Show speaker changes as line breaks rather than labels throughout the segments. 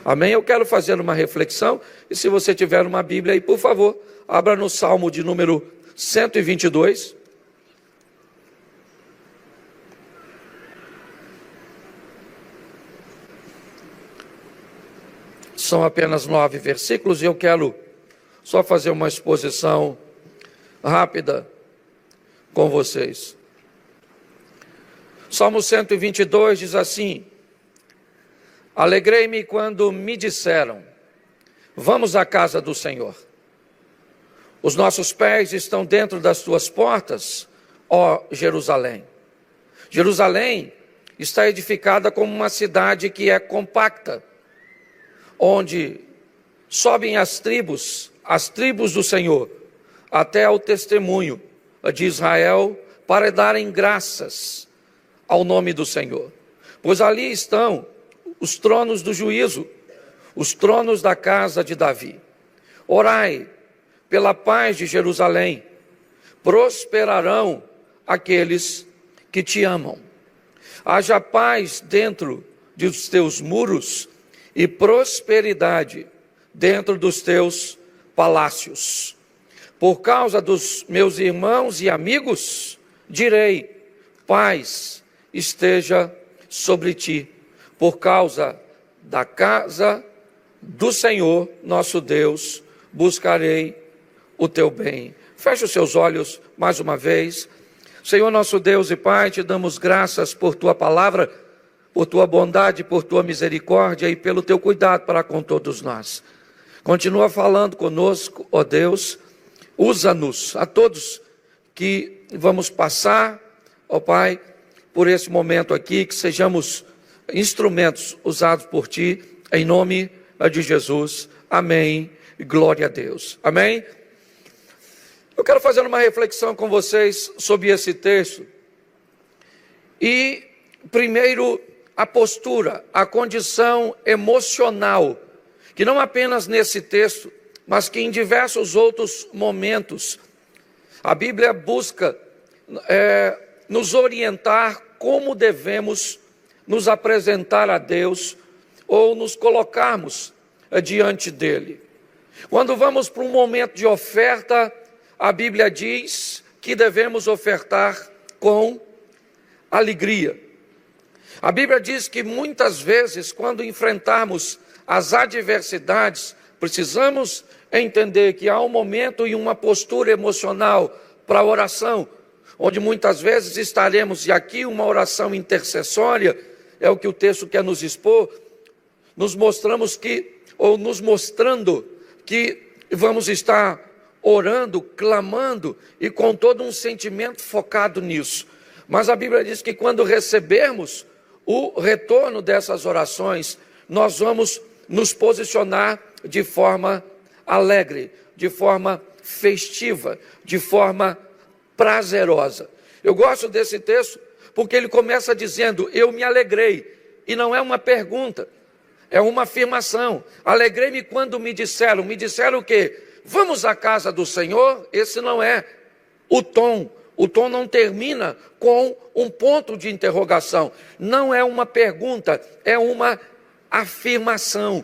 Amém? Eu quero fazer uma reflexão, e se você tiver uma Bíblia aí, por favor, abra no Salmo de número 122. São apenas 9 versículos, e eu quero só fazer uma exposição rápida com vocês. Salmo 122 diz assim: alegrei-me quando me disseram, vamos à casa do Senhor. Os nossos pés estão dentro das tuas portas, ó Jerusalém. Jerusalém está edificada como uma cidade que é compacta, onde sobem as tribos do Senhor, até ao testemunho de Israel, para darem graças ao nome do Senhor. Pois ali estão os tronos do juízo, os tronos da casa de Davi. Orai pela paz de Jerusalém, prosperarão aqueles que te amam. Haja paz dentro dos teus muros e prosperidade dentro dos teus palácios. Por causa dos meus irmãos e amigos, direi, paz esteja sobre ti. Por causa da casa do Senhor, nosso Deus, buscarei o teu bem. Feche os seus olhos mais uma vez. Senhor nosso Deus e Pai, te damos graças por tua palavra, por tua bondade, por tua misericórdia e pelo teu cuidado para com todos nós. Continua falando conosco, ó Deus, usa-nos a todos que vamos passar, ó Pai, por esse momento aqui, que sejamos instrumentos usados por ti, em nome de Jesus. Amém. Glória a Deus. Amém. Eu quero fazer uma reflexão com vocês sobre esse texto. E, primeiro, a postura, a condição emocional, que não apenas nesse texto, mas que em diversos outros momentos, a Bíblia busca nos orientar como devemos nos apresentar a Deus ou nos colocarmos diante dele. Quando vamos para um momento de oferta, a Bíblia diz que devemos ofertar com alegria. A Bíblia diz que muitas vezes, quando enfrentarmos as adversidades, precisamos entender que há um momento e uma postura emocional para a oração, onde muitas vezes estaremos, e aqui uma oração intercessória, é o que o texto quer nos expor, nos mostrando que vamos estar orando, clamando e com todo um sentimento focado nisso. Mas a Bíblia diz que quando recebermos o retorno dessas orações, nós vamos nos posicionar de forma alegre, de forma festiva, de forma prazerosa. Eu gosto desse texto porque ele começa dizendo, eu me alegrei, e não é uma pergunta, é uma afirmação. Alegrei-me quando me disseram o quê? Vamos à casa do Senhor? Esse não é o tom não termina com um ponto de interrogação, não é uma pergunta, é uma afirmação.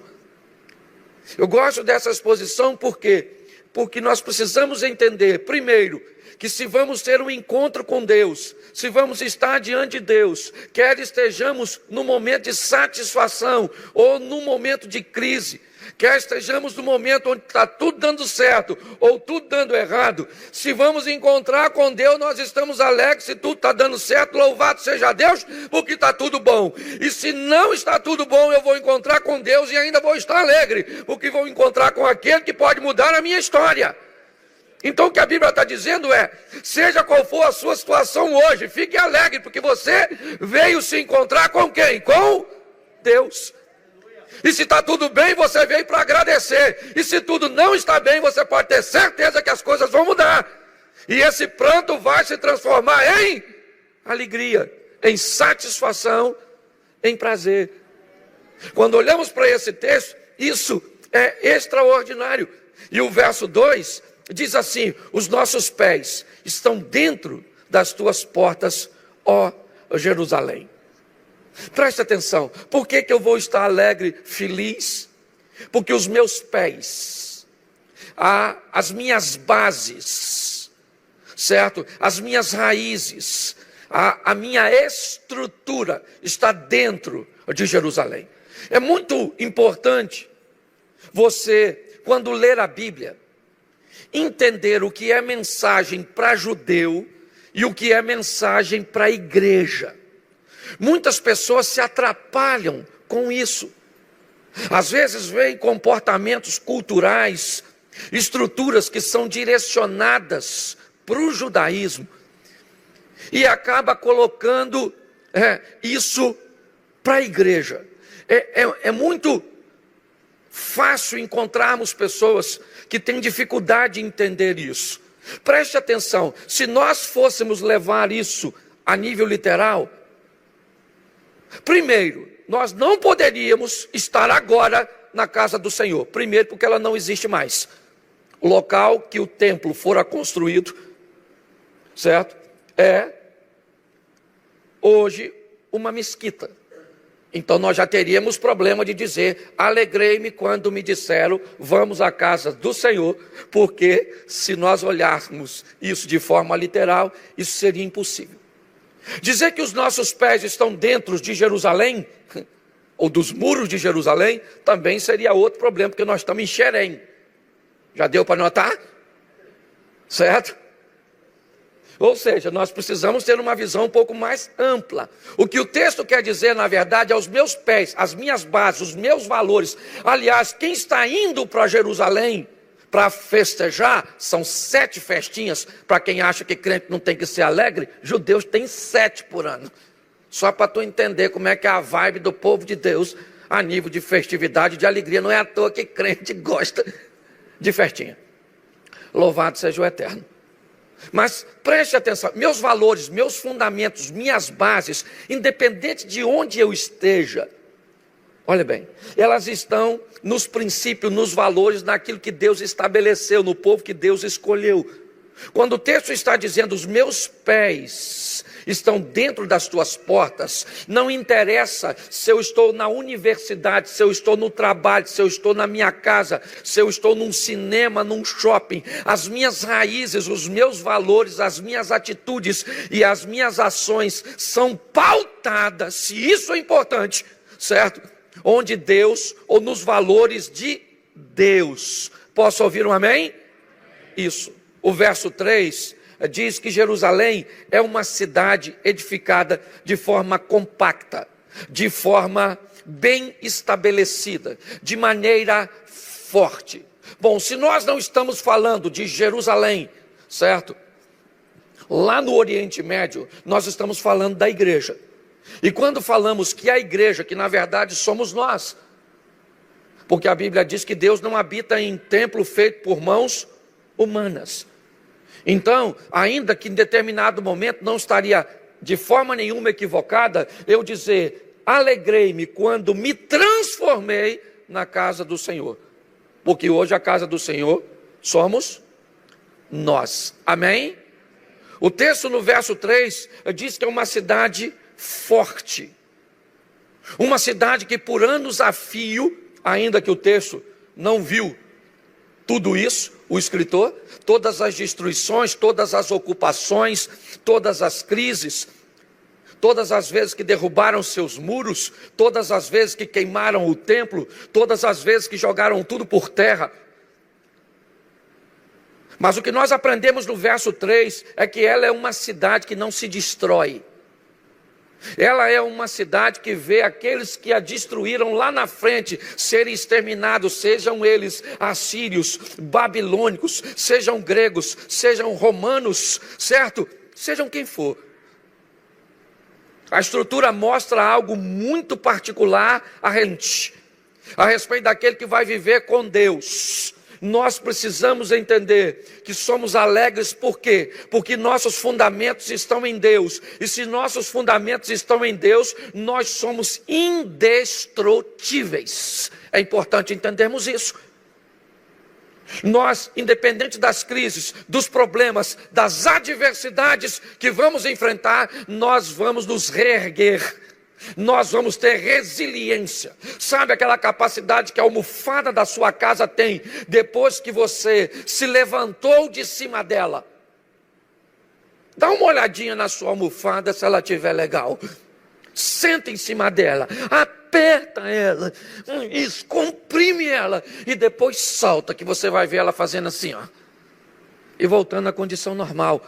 Eu gosto dessa exposição porque nós precisamos entender, primeiro, que se vamos ter um encontro com Deus, se vamos estar diante de Deus, quer estejamos no momento de satisfação ou no momento de crise, quer estejamos no momento onde está tudo dando certo ou tudo dando errado, se vamos encontrar com Deus, nós estamos alegres, se tudo está dando certo, louvado seja Deus, porque está tudo bom. E se não está tudo bom, eu vou encontrar com Deus e ainda vou estar alegre, porque vou encontrar com aquele que pode mudar a minha história. Então o que a Bíblia está dizendo é, seja qual for a sua situação hoje, fique alegre, porque você veio se encontrar com quem? Com Deus. E se está tudo bem, você veio para agradecer. E se tudo não está bem, você pode ter certeza que as coisas vão mudar. E esse pranto vai se transformar em alegria, em satisfação, em prazer. Quando olhamos para esse texto, isso é extraordinário. E o verso 2 diz assim, os nossos pés estão dentro das tuas portas, ó Jerusalém. Preste atenção, por que eu vou estar alegre, feliz? porque os meus pés, as minhas bases, certo? As minhas raízes, a minha estrutura está dentro de Jerusalém. É muito importante você, quando ler a Bíblia, entender o que é mensagem para judeu e o que é mensagem para a igreja. Muitas pessoas se atrapalham com isso. Às vezes veem comportamentos culturais, estruturas que são direcionadas para o judaísmo e acaba colocando isso para a igreja. É muito fácil encontrarmos pessoas que têm dificuldade em entender isso. Preste atenção, se nós fôssemos levar isso a nível literal, primeiro, nós não poderíamos estar agora na casa do Senhor. Primeiro, porque ela não existe mais. O local que o templo fora construído, certo? É hoje uma mesquita. Então nós já teríamos problema de dizer: alegrei-me quando me disseram, vamos à casa do Senhor, porque se nós olharmos isso de forma literal, isso seria impossível. Dizer que os nossos pés estão dentro de Jerusalém, ou dos muros de Jerusalém, também seria outro problema, porque nós estamos em Xerém. Já deu para notar? Certo? Ou seja, nós precisamos ter uma visão um pouco mais ampla. O que o texto quer dizer, na verdade, é os meus pés, as minhas bases, os meus valores. Aliás, quem está indo para Jerusalém para festejar, são 7 festinhas. Para quem acha que crente não tem que ser alegre, judeus têm 7 por ano. Só para tu entender como é que é a vibe do povo de Deus a nível de festividade, de alegria. Não é à toa que crente gosta de festinha. Louvado seja o Eterno. Mas preste atenção, meus valores, meus fundamentos, minhas bases, independente de onde eu esteja, olha bem, elas estão nos princípios, nos valores, naquilo que Deus estabeleceu, no povo que Deus escolheu. Quando o texto está dizendo, os meus pés estão dentro das tuas portas, não interessa se eu estou na universidade, se eu estou no trabalho, se eu estou na minha casa, se eu estou num cinema, num shopping, as minhas raízes, os meus valores, as minhas atitudes e as minhas ações são pautadas, se isso é importante, certo? Onde Deus, ou nos valores de Deus. Posso ouvir um amém? Isso. O verso 3 diz que Jerusalém é uma cidade edificada de forma compacta, de forma bem estabelecida, de maneira forte. Bom, se nós não estamos falando de Jerusalém, certo? Lá no Oriente Médio, nós estamos falando da igreja. E quando falamos que a igreja, que na verdade somos nós, porque a Bíblia diz que Deus não habita em templo feito por mãos humanas. Então, ainda que em determinado momento não estaria de forma nenhuma equivocada eu dizer, alegrei-me quando me transformei na casa do Senhor. Porque hoje a casa do Senhor somos nós. Amém? O texto no verso 3 diz que é uma cidade forte. Uma cidade que por anos a fio, ainda que o texto não viu tudo isso, o escritor, todas as destruições, todas as ocupações, todas as crises, todas as vezes que derrubaram seus muros, todas as vezes que queimaram o templo, todas as vezes que jogaram tudo por terra. Mas o que nós aprendemos no verso 3 é que ela é uma cidade que não se destrói. Ela é uma cidade que vê aqueles que a destruíram lá na frente serem exterminados, sejam eles assírios, babilônicos, sejam gregos, sejam romanos, certo? Sejam quem for. A estrutura mostra algo muito particular a respeito daquele que vai viver com Deus. Nós precisamos entender que somos alegres, por quê? Porque nossos fundamentos estão em Deus, e se nossos fundamentos estão em Deus, nós somos indestrutíveis. É importante entendermos isso. Nós, independente das crises, dos problemas, das adversidades que vamos enfrentar, nós vamos nos reerguer, Nós vamos ter resiliência. Sabe aquela capacidade que a almofada da sua casa tem depois que você se levantou de cima dela? Dá uma olhadinha na sua almofada se ela estiver legal. Senta em cima dela, aperta ela, isso, comprime ela e depois solta, que você vai ver ela fazendo assim, ó, e voltando à condição normal.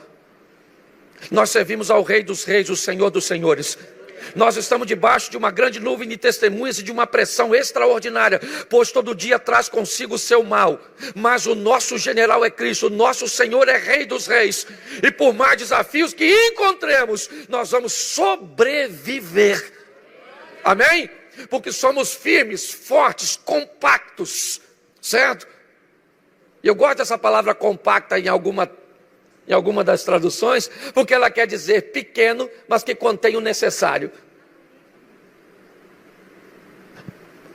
Nós servimos ao Rei dos Reis, o Senhor dos Senhores. Nós estamos debaixo de uma grande nuvem de testemunhas e de uma pressão extraordinária, pois todo dia traz consigo o seu mal. Mas o nosso general é Cristo, o nosso Senhor é Rei dos Reis. E por mais desafios que encontremos, nós vamos sobreviver. Amém? Porque somos firmes, fortes, compactos, certo? E eu gosto dessa palavra compacta em alguma das traduções, porque ela quer dizer pequeno, mas que contém o necessário.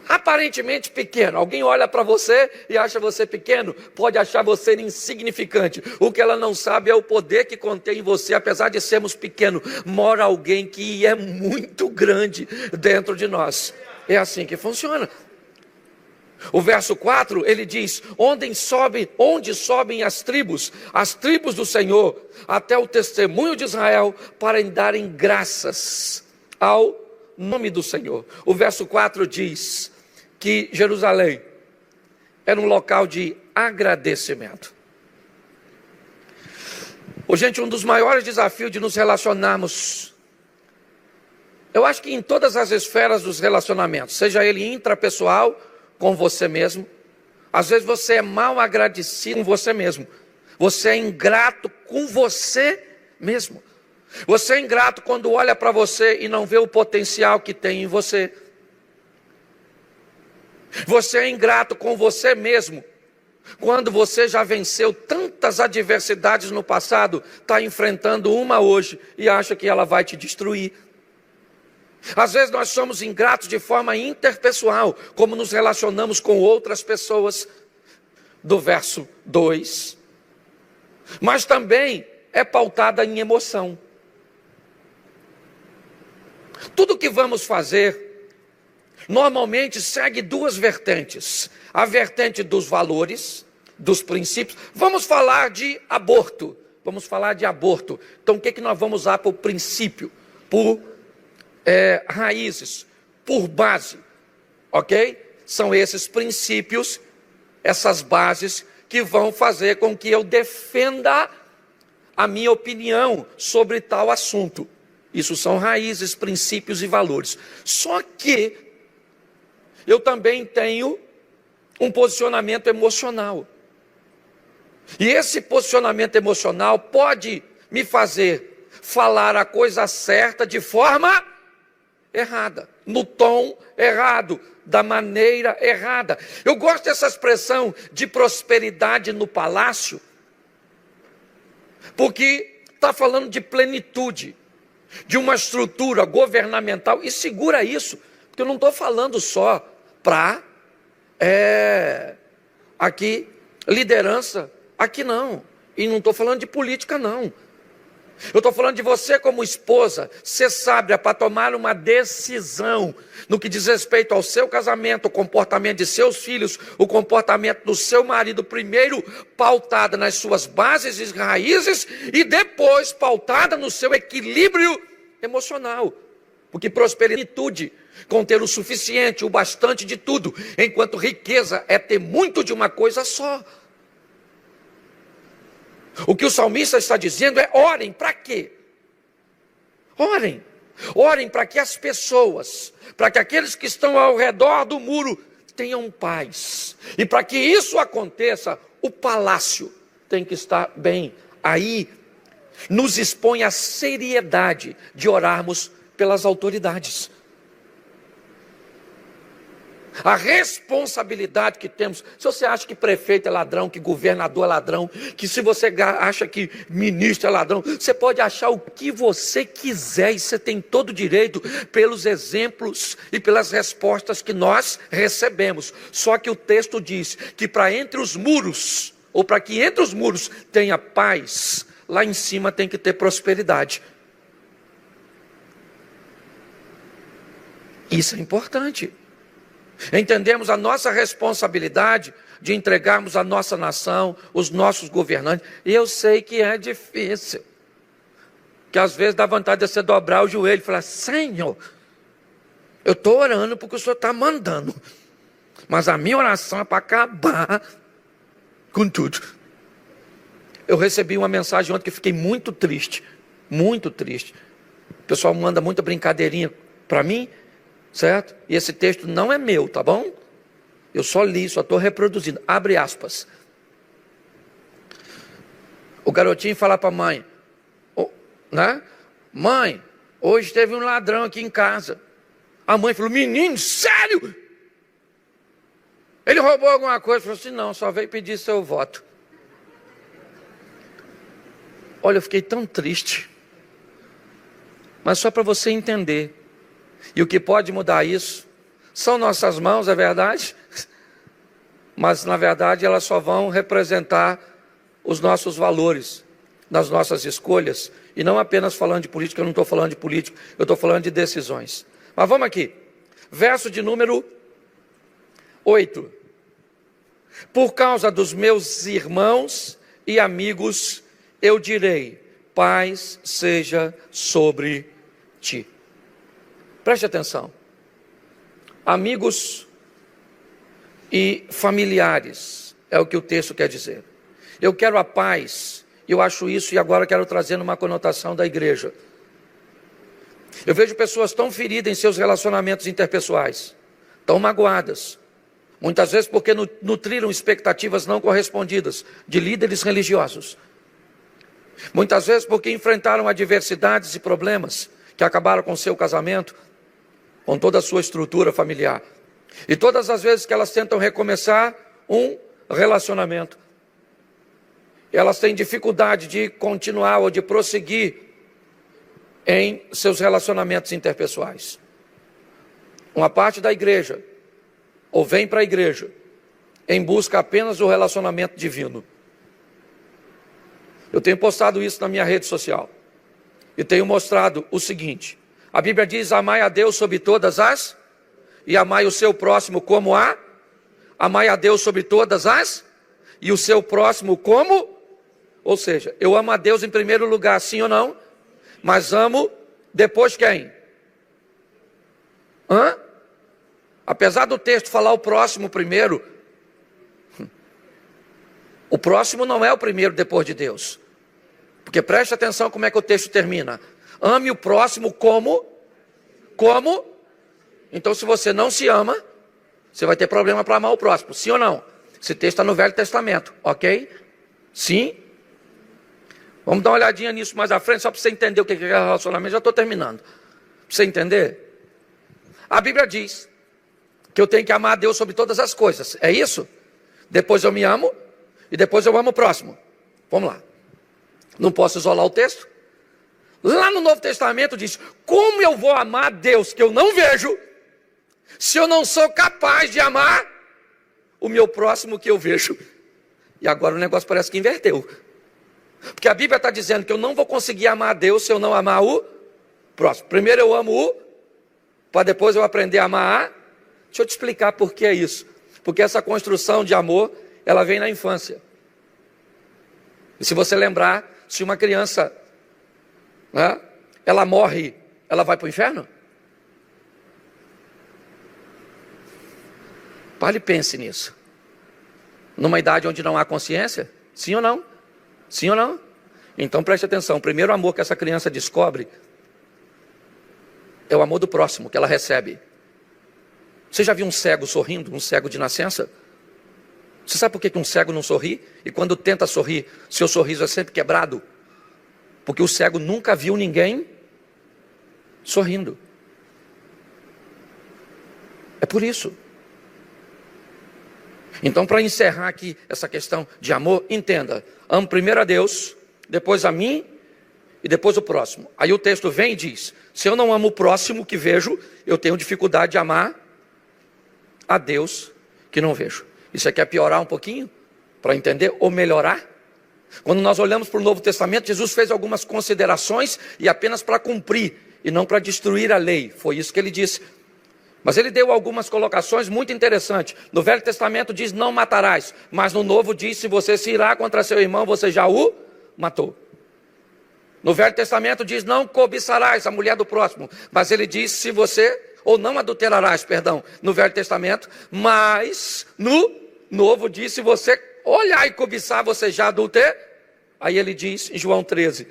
Aparentemente pequeno. Alguém olha para você e acha você pequeno, pode achar você insignificante. O que ela não sabe é o poder que contém em você. Apesar de sermos pequenos, mora alguém que é muito grande dentro de nós. É assim que funciona. O verso 4, ele diz: onde sobem as tribos do Senhor, até o testemunho de Israel, para darem graças ao nome do Senhor. O verso 4 diz que Jerusalém era um local de agradecimento. Gente, um dos maiores desafios de nos relacionarmos, eu acho que em todas as esferas dos relacionamentos, seja ele intrapessoal, com você mesmo. Às vezes você é mal agradecido com você mesmo. Você é ingrato com você mesmo. Você é ingrato quando olha para você e não vê o potencial que tem em você. Você é ingrato com você mesmo quando você já venceu tantas adversidades no passado, está enfrentando uma hoje e acha que ela vai te destruir. Às vezes nós somos ingratos de forma interpessoal, como nos relacionamos com outras pessoas, do verso 2. Mas também é pautada em emoção. Tudo que vamos fazer, normalmente segue duas vertentes. A vertente dos valores, dos princípios. Vamos falar de aborto. Então o que nós vamos usar por princípio? Por raízes, por base, ok? São esses princípios, essas bases que vão fazer com que eu defenda a minha opinião sobre tal assunto. Isso são raízes, princípios e valores. Só que eu também tenho um posicionamento emocional. E esse posicionamento emocional pode me fazer falar a coisa certa de forma errada, no tom errado, da maneira errada. Eu gosto dessa expressão de prosperidade no palácio, porque está falando de plenitude, de uma estrutura governamental, e segura isso, porque eu não estou falando só para aqui liderança, aqui não, e não estou falando de política não. Eu estou falando de você como esposa, ser sábia para tomar uma decisão no que diz respeito ao seu casamento, o comportamento de seus filhos, o comportamento do seu marido, primeiro pautada nas suas bases e raízes e depois pautada no seu equilíbrio emocional. Porque prosperidade, conter o suficiente, o bastante de tudo, enquanto riqueza é ter muito de uma coisa só. O que o salmista está dizendo é: orem para quê? Orem para que as pessoas, para que aqueles que estão ao redor do muro tenham paz. E para que isso aconteça, o palácio tem que estar bem. Aí nos expõe a seriedade de orarmos pelas autoridades. A responsabilidade que temos. Se você acha que prefeito é ladrão, que governador é ladrão, que se você acha que ministro é ladrão, você pode achar o que você quiser e você tem todo o direito pelos exemplos e pelas respostas que nós recebemos. Só que o texto diz que para entre os muros, ou para que entre os muros tenha paz, lá em cima tem que ter prosperidade. Isso é importante. Entendemos a nossa responsabilidade de entregarmos a nossa nação, os nossos governantes. E eu sei que é difícil. Que às vezes dá vontade de você dobrar o joelho e falar: Senhor, eu estou orando porque o Senhor está mandando. Mas a minha oração é para acabar com tudo. Eu recebi uma mensagem ontem que fiquei muito triste. Muito triste. O pessoal manda muita brincadeirinha para mim, certo? E esse texto não é meu, tá bom? Eu só li, só estou reproduzindo. Abre aspas. O garotinho fala para a mãe, né? Mãe, hoje teve um ladrão aqui em casa. A mãe falou: menino, sério? Ele roubou alguma coisa? Falou assim: não, só veio pedir seu voto. Olha, eu fiquei tão triste. Mas só para você entender. E o que pode mudar isso são nossas mãos, é verdade? Mas na verdade elas só vão representar os nossos valores, nas nossas escolhas. E não apenas falando de política, eu não estou falando de política, eu estou falando de decisões. Mas vamos aqui, verso de número 8. Por causa dos meus irmãos e amigos, eu direi: paz seja sobre ti. Preste atenção. Amigos e familiares, é o que o texto quer dizer. Eu quero a paz, eu acho isso, e agora quero trazer numa conotação da igreja. Eu vejo pessoas tão feridas em seus relacionamentos interpessoais, tão magoadas, muitas vezes porque nutriram expectativas não correspondidas de líderes religiosos. Muitas vezes porque enfrentaram adversidades e problemas que acabaram com seu casamento, com toda a sua estrutura familiar. E todas as vezes que elas tentam recomeçar um relacionamento, elas têm dificuldade de continuar ou de prosseguir em seus relacionamentos interpessoais. Uma parte da igreja, ou vem para a igreja, em busca apenas do relacionamento divino. Eu tenho postado isso na minha rede social. E tenho mostrado o seguinte: a Bíblia diz: amai a Deus sobre todas as, e amai o seu próximo como a, amai a Deus sobre todas as, e o seu próximo como, ou seja, eu amo a Deus em primeiro lugar, sim ou não? Mas amo depois quem? Apesar do texto falar o próximo primeiro, o próximo não é o primeiro depois de Deus. Porque preste atenção como é que o texto termina. Ame o próximo como? Então se você não se ama, você vai ter problema para amar o próximo, sim ou não? Esse texto está no Velho Testamento, ok? Sim? Vamos dar uma olhadinha nisso mais à frente, só para você entender o que é relacionamento. Já estou terminando. Para você entender? A Bíblia diz que eu tenho que amar a Deus sobre todas as coisas. É isso? Depois eu me amo e depois eu amo o próximo. Vamos lá. Não posso isolar o texto. Lá no Novo Testamento diz: como eu vou amar a Deus que eu não vejo, se eu não sou capaz de amar o meu próximo que eu vejo? E agora o negócio parece que inverteu. Porque a Bíblia está dizendo que eu não vou conseguir amar a Deus se eu não amar o próximo. Primeiro eu amo o, para depois eu aprender a amar a. Deixa eu te explicar por que é isso. Porque essa construção de amor, ela vem na infância. E se você lembrar, se uma criança, né, ela morre, ela vai para o inferno? Pare e pense nisso. Numa idade onde não há consciência? Sim ou não? Sim ou não? Então preste atenção, o primeiro amor que essa criança descobre é o amor do próximo que ela recebe. Você já viu um cego sorrindo, um cego de nascença? Você sabe por que um cego não sorri? E quando tenta sorrir, seu sorriso é sempre quebrado? Porque o cego nunca viu ninguém sorrindo. É por isso. Então, para encerrar aqui essa questão de amor, entenda: amo primeiro a Deus, depois a mim e depois o próximo. Aí o texto vem e diz: se eu não amo o próximo que vejo, eu tenho dificuldade de amar a Deus que não vejo. Isso aqui é piorar um pouquinho, para entender, ou melhorar? Quando nós olhamos para o Novo Testamento, Jesus fez algumas considerações, e apenas para cumprir, e não para destruir a lei. Foi isso que ele disse. Mas ele deu algumas colocações muito interessantes. No Velho Testamento diz não matarás, mas no Novo diz se você se irá contra seu irmão, você já o matou. No Velho Testamento diz não cobiçarás a mulher do próximo, mas ele diz se você, ou não adulterarás, perdão, no Velho Testamento, mas no Novo diz se você olhar e cobiçar, você já adulterou. Aí ele diz em João 13,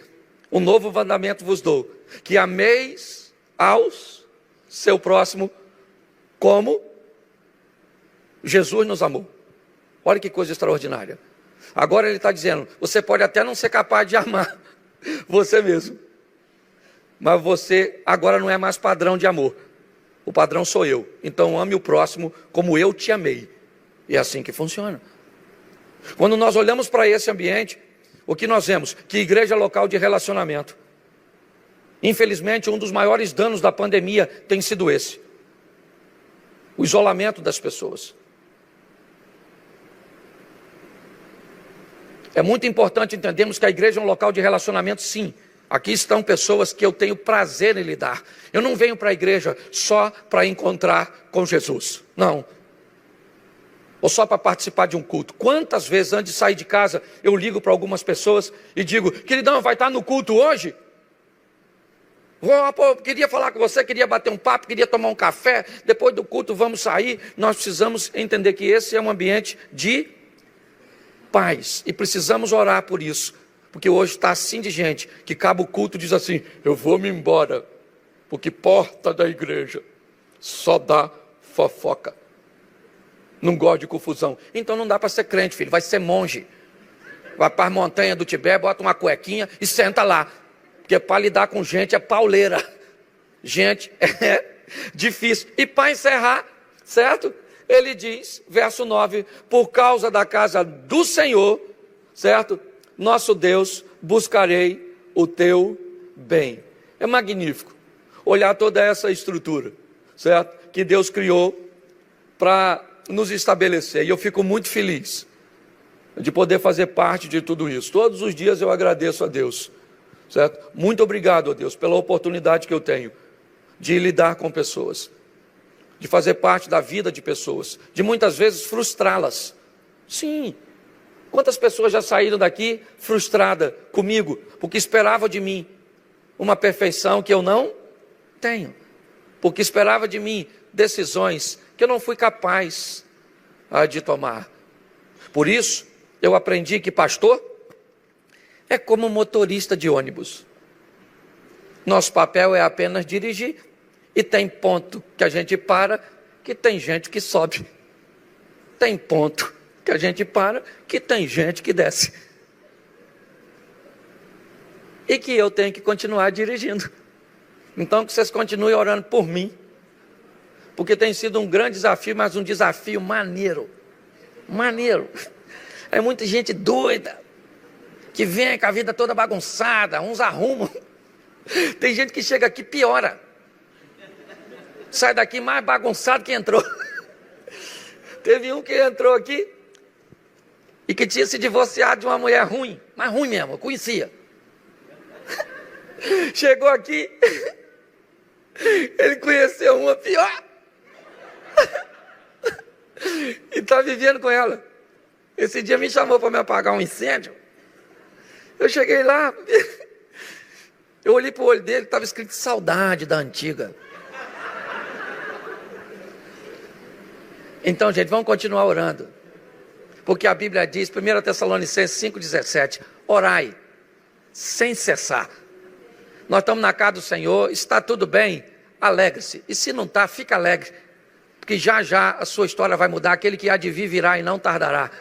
um novo mandamento vos dou, que ameis aos seu próximo como Jesus nos amou. Olha que coisa extraordinária. Agora ele está dizendo, você pode até não ser capaz de amar você mesmo, mas você agora não é mais padrão de amor. O padrão sou eu. Então ame o próximo como eu te amei. E é assim que funciona. Quando nós olhamos para esse ambiente, o que nós vemos? Que igreja é local de relacionamento. Infelizmente, um dos maiores danos da pandemia tem sido esse. O isolamento das pessoas. É muito importante entendermos que a igreja é um local de relacionamento, sim. Aqui estão pessoas que eu tenho prazer em lidar. Eu não venho para a igreja só para encontrar com Jesus. Não. Ou só para participar de um culto. Quantas vezes antes de sair de casa, eu ligo para algumas pessoas e digo, queridão, vai estar no culto hoje? Pô, queria falar com você, queria bater um papo, queria tomar um café, depois do culto vamos sair. Nós precisamos entender que esse é um ambiente de paz, e precisamos orar por isso, porque hoje está assim de gente, que acaba o culto e diz assim, eu vou me embora, porque porta da igreja só dá fofoca, não gosta de confusão. Então não dá para ser crente, filho, vai ser monge, vai para as montanhas do Tibete, bota uma cuequinha e senta lá, porque para lidar com gente é pauleira, gente é difícil. E para encerrar, certo? Ele diz, verso 9, por causa da casa do Senhor, certo? Nosso Deus, buscarei o teu bem. É magnífico olhar toda essa estrutura, certo? Que Deus criou para nos estabelecer. E eu fico muito feliz de poder fazer parte de tudo isso. Todos os dias eu agradeço a Deus, certo? Muito obrigado a Deus pela oportunidade que eu tenho de lidar com pessoas, de fazer parte da vida de pessoas, de muitas vezes frustrá-las. Sim, quantas pessoas já saíram daqui frustradas comigo, porque esperavam de mim uma perfeição que eu não tenho, porque esperava de mim decisões que eu não fui capaz de tomar. Por isso, eu aprendi que pastor é como motorista de ônibus. Nosso papel é apenas dirigir. E tem ponto que a gente para, que tem gente que sobe. Tem ponto que a gente para, que tem gente que desce. E que eu tenho que continuar dirigindo. Então que vocês continuem orando por mim. Porque tem sido um grande desafio, mas um desafio maneiro. Maneiro. É muita gente doida, que vem com a vida toda bagunçada, uns arrumam. Tem gente que chega aqui e piora. Sai daqui mais bagunçado que entrou. Teve um que entrou aqui e que tinha se divorciado de uma mulher ruim, mas ruim mesmo, eu conhecia. Chegou aqui, ele conheceu uma pior e está vivendo com ela. Esse dia me chamou para me apagar um incêndio. Eu cheguei lá, eu olhei para o olho dele, estava escrito saudade da antiga. Então, gente, vamos continuar orando. Porque a Bíblia diz, 1 Tessalonicenses 5,17, orai, sem cessar. Nós estamos na casa do Senhor, está tudo bem, alegre-se. E se não está, fica alegre. Porque já já a sua história vai mudar, aquele que há de vir virá e não tardará.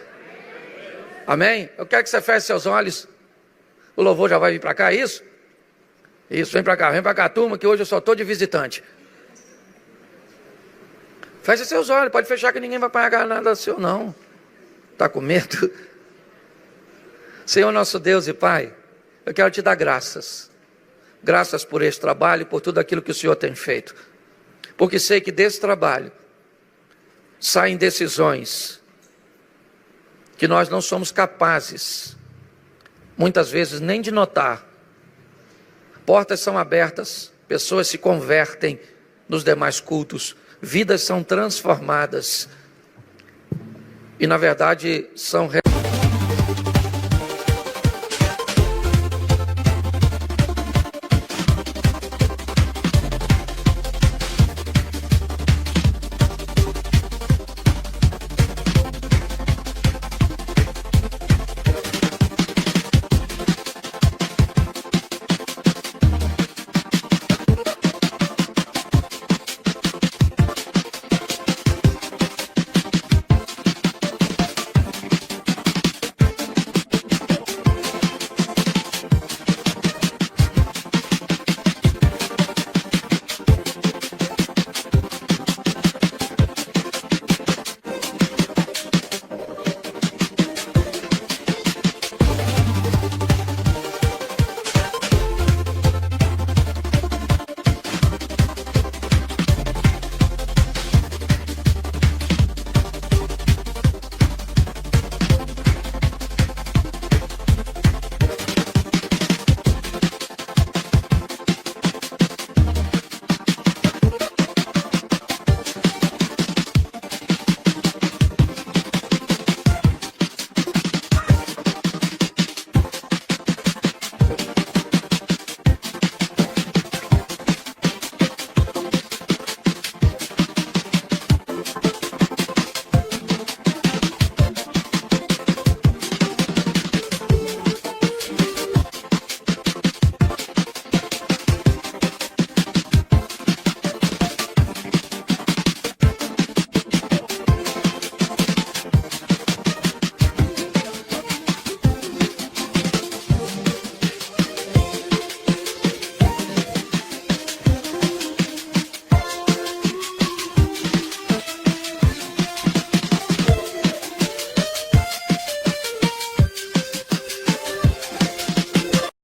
Amém? Eu quero que você feche seus olhos. O louvor já vai vir para cá, é isso? Isso, vem para cá, turma, que hoje eu só estou de visitante. Feche seus olhos, pode fechar que ninguém vai pagar nada seu não. Está com medo? Senhor nosso Deus e Pai, eu quero te dar graças. Graças por esse trabalho, por tudo aquilo que o Senhor tem feito. Porque sei que desse trabalho saem decisões que nós não somos capazes, muitas vezes, nem de notar. Portas são abertas, pessoas se convertem nos demais cultos, vidas são transformadas. E na verdade são